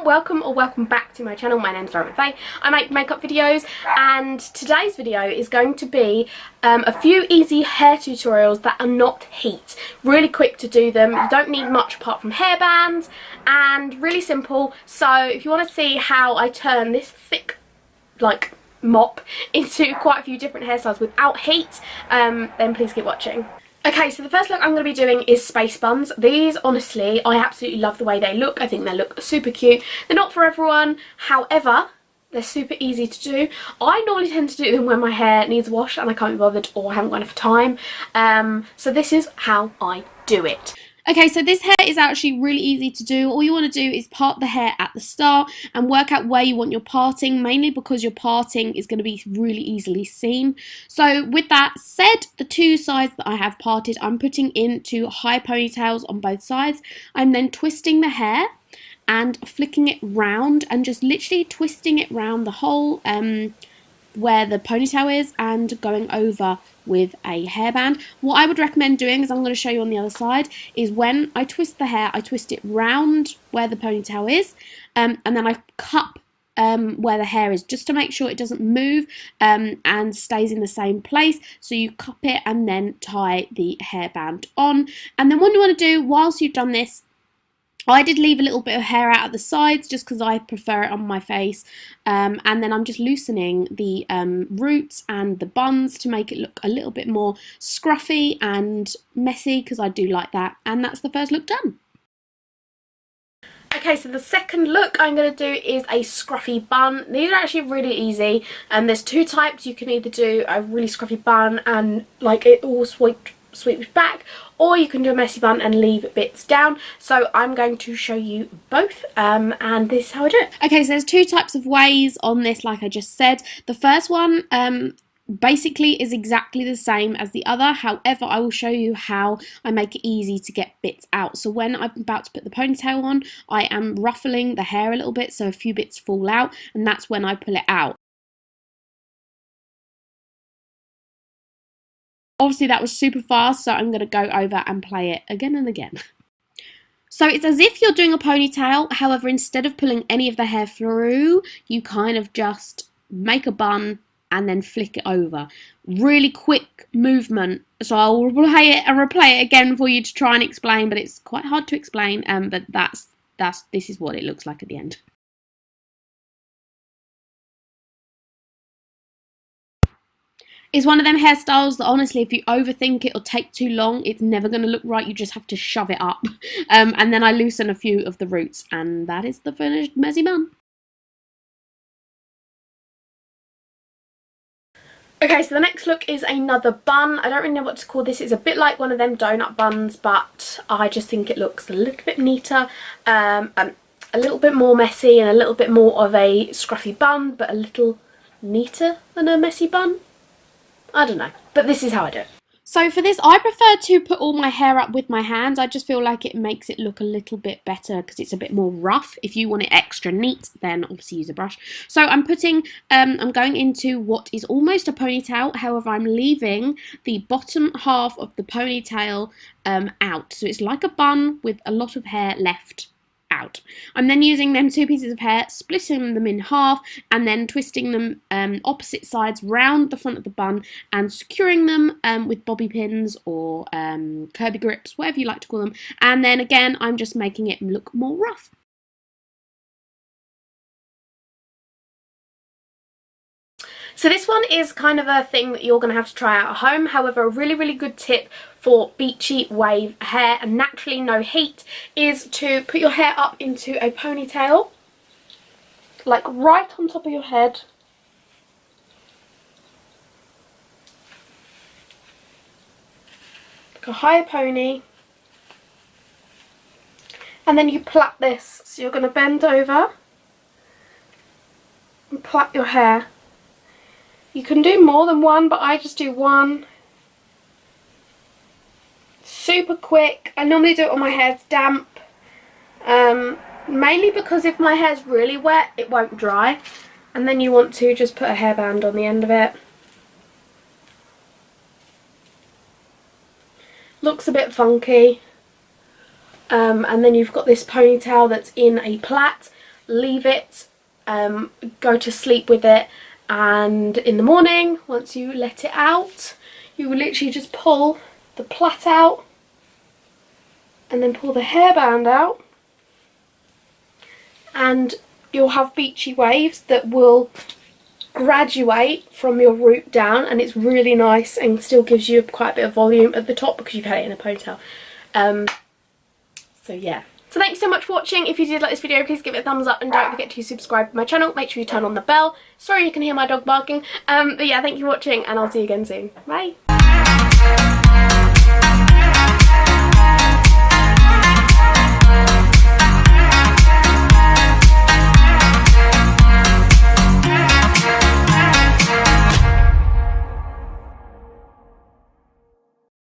everyone, welcome back to my channel. My name's Laurenmcveigh. I make makeup videos and today's video is going to be a few easy hair tutorials that are not heat. Really quick to do them, you don't need much apart from hairbands, and really simple. So if you want to see how I turn this thick like mop into quite a few different hairstyles without heat, then please keep watching. Okay, so the first look I'm going to be doing is SpaceBuns. These, honestly, I absolutely love the way they look. I think they look super cute. They're not for everyone, however, they're super easy to do. I normally tend to do them when my hair needs a wash and I can't be bothered or I haven't got enough time. So this is how I do it. Okay, so this hair is actually really easy to do. All you want to do is part the hair at the start and work out where you want your parting, mainly because your parting is going to be really easily seen. So with that said, the two sides that I have parted, I'm putting into high ponytails on both sides. I'm then twisting the hair and flicking it round and just literally twisting it round the whole where the ponytail is and going over with a hairband. What I would recommend doing, as I'm going to show you on the other side, is when I twist the hair, I twist it round where the ponytail is, and then I cup where the hair is, just to make sure it doesn't move and stays in the same place. So you cup it and then tie the hairband on. And then what you want to do whilst you've done this, I did leave a little bit of hair out at the sides just because I prefer it on my face, and then I'm just loosening the roots and the buns to make it look a little bit more scruffy and messy, because I do like that. And that's the first look done. Okay, so the second look I'm going to do is a scruffy bun. These are actually really easy, and there's two types. You can either do a really scruffy bun and like it all sweeps back, or you can do a messy bun and leave bits down. So I'm going to show you both, and this is how I do it. Okay, so there's two types of ways on this, like I just said. The first one basically is exactly the same as the other, however I will show you how I make it easy to get bits out. So when I'm about to put the ponytail on, I am ruffling the hair a little bit so a few bits fall out, and that's when I pull it out. Obviously that was super fast, so I'm going to go over and play it again and again. So it's as if you're doing a ponytail, however instead of pulling any of the hair through, you kind of just make a bun and then flick it over. Really quick movement, so I'll play it and replay it again for you to try and explain, but it's quite hard to explain, but this is what it looks like at the end. It's one of them hairstyles that honestly, if you overthink it or take too long, it's never going to look right. You just have to shove it up. And then I loosen a few of the roots, and that is the finished messy bun. Okay, so the next look is another bun. I don't really know what to call this. It's a bit like one of them donut buns, but I just think it looks a little bit neater, a little bit more messy, and a little bit more of a scruffy bun, but a little neater than a messy bun. I don't know, but this is how I do it. So for this, I prefer to put all my hair up with my hands. I just feel like it makes it look a little bit better because it's a bit more rough. If you want it extra neat, then obviously use a brush. So I'm going into what is almost a ponytail. However, I'm leaving the bottom half of the ponytail out. So it's like a bun with a lot of hair left out. I'm then using them two pieces of hair, splitting them in half, and then twisting them opposite sides round the front of the bun and securing them with bobby pins or Kirby grips, whatever you like to call them. And then again, I'm just making it look more rough. So this one is kind of a thing that you're going to have to try out at home. However, a really, really good tip for beachy wave hair and naturally no heat is to put your hair up into a ponytail, like right on top of your head. Like a high pony. And then you plait this. So you're going to bend over and plait your hair. You can do more than one, but I just do one. Super quick. I normally do it when my hair's damp. Mainly because if my hair's really wet, it won't dry. And then you want to just put a hairband on the end of it. Looks a bit funky. And then you've got this ponytail that's in a plait. leave it, go to sleep with it, and in the morning, once you let it out, you will literally just pull the plait out and then pull the hairband out, and you'll have beachy waves that will graduate from your root down, and it's really nice and still gives you quite a bit of volume at the top because you've had it in a ponytail. So yeah. So thanks so much for watching. If you did like this video, please give it a thumbs up and don't forget to subscribe to my channel. Make sure you turn on the bell. Sorry you can hear my dog barking. But yeah, thank you for watching and I'll see you again soon. Bye.